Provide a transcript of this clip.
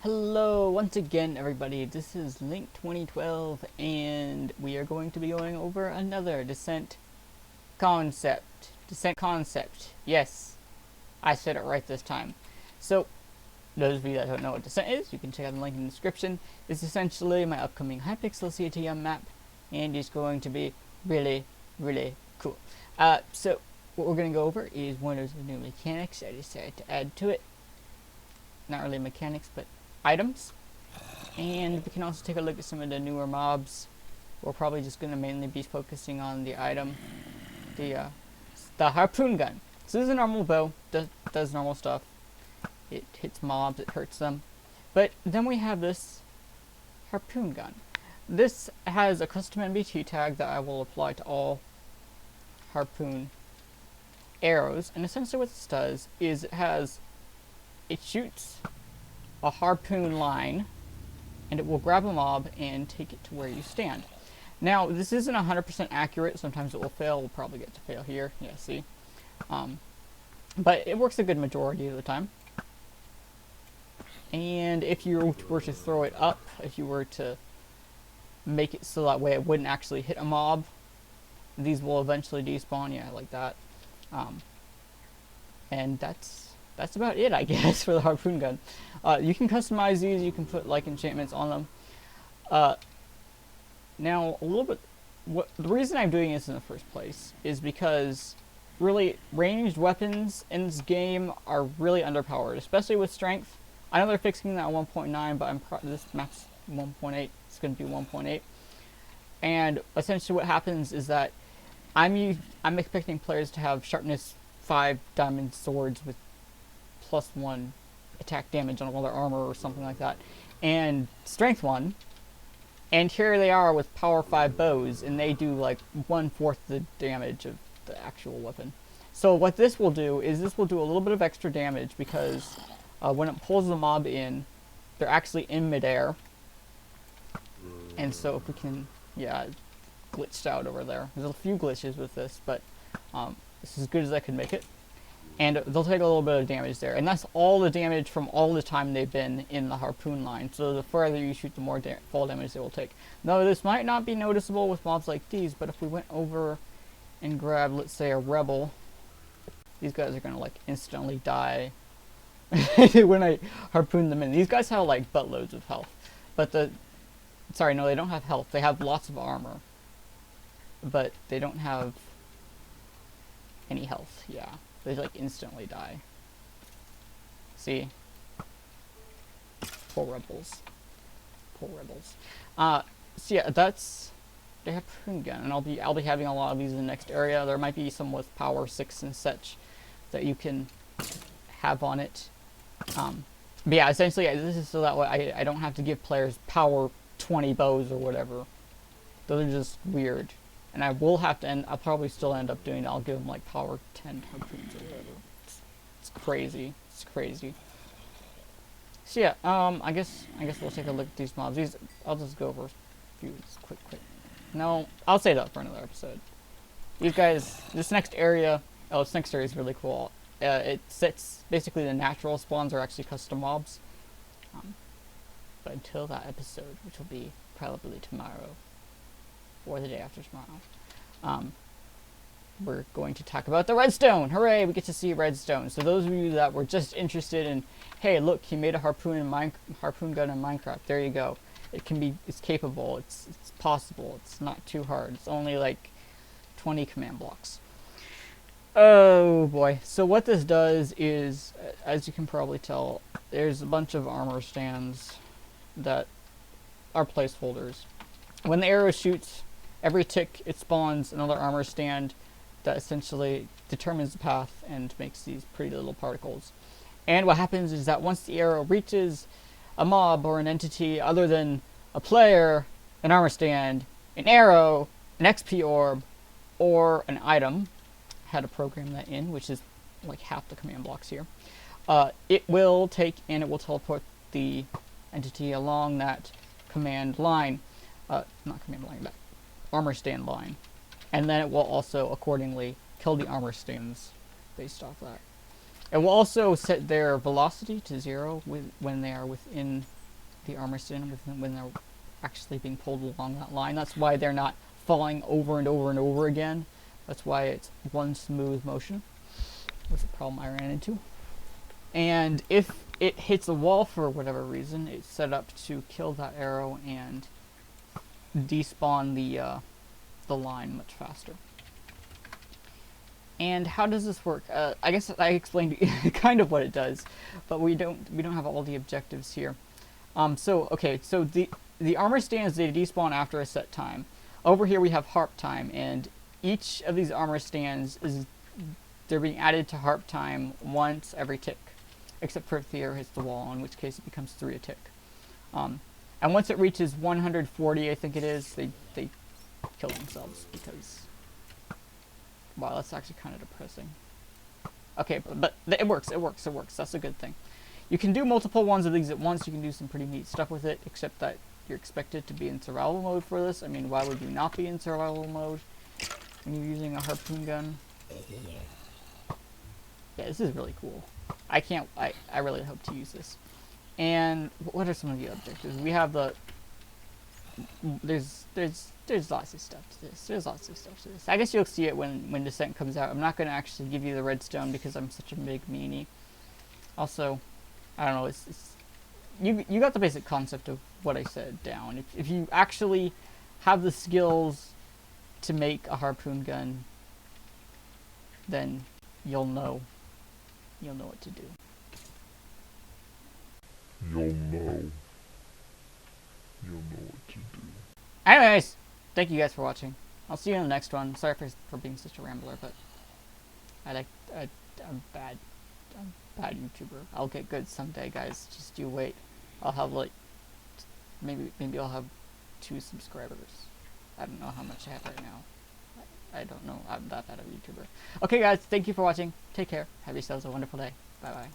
Hello once again everybody, this is Link 2012 and we are going to be going over another Dissent concept. Yes, I said it right this time. So, those of you that don't know what Dissent is, you can check out the link in the description. It's essentially my upcoming Hypixel CTM map and it's going to be really cool. So, what we're going to go over is one of the new mechanics I decided to add to it. Not really mechanics, but items. And we can also take a look at some of the newer mobs. We're probably just going to mainly be focusing on the item, the Harpoon Gun. So this is a normal bow, does normal stuff. It hits mobs, it hurts them. But then we have this Harpoon Gun. This has a custom NBT tag that I will apply to all Harpoon arrows. And essentially what this does is it shoots a harpoon line, and it will grab a mob and take it to where you stand. Now, this isn't 100% accurate. Sometimes it will fail. We'll probably get to fail here. Yeah, see? But it works a good majority of the time. And if you were to throw it up, if you were to make it so that way it wouldn't actually hit a mob, these will eventually despawn. Yeah, like that. And that's about it, I guess, for the Harpoon Gun. You can customize these, you can put like enchantments on them. Now, a little bit, the reason I'm doing this in the first place is because really ranged weapons in this game are really underpowered, especially with strength. I know they're fixing that at 1.9, but this map's 1.8. It's going to be 1.8. And essentially what happens is that I'm expecting players to have sharpness 5 diamond swords with +1 attack damage on all their armor or something like that, and strength 1, and here they are with power 5 bows, and they do like 1/4 the damage of the actual weapon. So what this will do is this will do a little bit of extra damage because when it pulls the mob in, they're actually in midair, and so if we can, yeah, glitched out over there. There's a few glitches with this, but this is as good as I could make it. And they'll take a little bit of damage there. And that's all the damage from all the time they've been in the harpoon line. So the further you shoot, the more fall damage they will take. Now, this might not be noticeable with mobs like these, but if we went over and grabbed, let's say, a rebel, these guys are going to, like, instantly die when I harpoon them in. These guys have, like, buttloads of health. But sorry, no, they don't have health. They have lots of armor. But they don't have any health, yeah. They like instantly die. See? Poor rebels. Poor rebels. So yeah, that's the Harpoon Gun, and I'll be having a lot of these in the next area. There might be some with power 6 and such that you can have on it. But yeah, essentially this is so that way I don't have to give players power 20 bows or whatever. Those are just weird. And I will have to I'll probably still end up doing it. I'll give them like power 10 harpoons or whatever. It's crazy. It's crazy. So yeah, I guess we'll take a look at these mobs. I'll just go over a few quick. No, I'll save that for another episode. These guys, this next area is really cool. It sets, basically the natural spawns are actually custom mobs. But until that episode, which will be probably tomorrow, or the day after tomorrow, we're going to talk about the redstone. Hooray, we get to see redstone. So those of you that were just interested in, hey, look, he made a harpoon gun in Minecraft. There you go. It's capable. It's possible. It's not too hard. It's only like 20 command blocks. Oh boy. So what this does is, as you can probably tell, there's a bunch of armor stands that are placeholders. When the arrow shoots, every tick it spawns another armor stand that essentially determines the path and makes these pretty little particles. And what happens is that once the arrow reaches a mob or an entity other than a player, an armor stand, an arrow, an XP orb, or an item, I had to program that in, which is like half the command blocks here, it will take and it will teleport the entity along that command line. Not command line, that armor stand line. And then it will also accordingly kill the armor stands based off that. It will also set their velocity to 0 when they are within the armor stand, when they're actually being pulled along that line. That's why they're not falling over and over and over again. That's why it's one smooth motion. Was a problem I ran into. And if it hits a wall for whatever reason, it's set up to kill that arrow and despawn the line much faster. And how does this work? I guess I explained kind of what it does, but we don't have all the objectives here. So the armor stands, they despawn after a set time. Over here we have harp time, and each of these armor stands they're being added to harp time once every tick, except for if the arrow hits the wall, in which case it becomes 3 a tick. And once it reaches 140, I think it is, they kill themselves because, wow, that's actually kind of depressing. Okay, but it works. That's a good thing. You can do multiple ones of these at once. You can do some pretty neat stuff with it, except that you're expected to be in survival mode for this. I mean, why would you not be in survival mode when you're using a harpoon gun? Yeah, this is really cool. I really hope to use this. And what are some of the objectives? We have the there's lots of stuff to this. There's lots of stuff to this. I guess you'll see it when Dissent comes out. I'm not going to actually give you the redstone because I'm such a big meanie. Also, I don't know. You got the basic concept of what I said down. If you actually have the skills to make a harpoon gun, then you'll know what to do. You'll know what to do. Anyways, thank you guys for watching. I'll see you in the next one. Sorry for being such a rambler, but I'm bad. I'm a bad YouTuber. I'll get good someday, guys. Just you wait. I'll have like maybe I'll have 2 subscribers. I don't know how much I have right now. I don't know. I'm that bad of a YouTuber. Okay, guys. Thank you for watching. Take care. Have yourselves a wonderful day. Bye bye.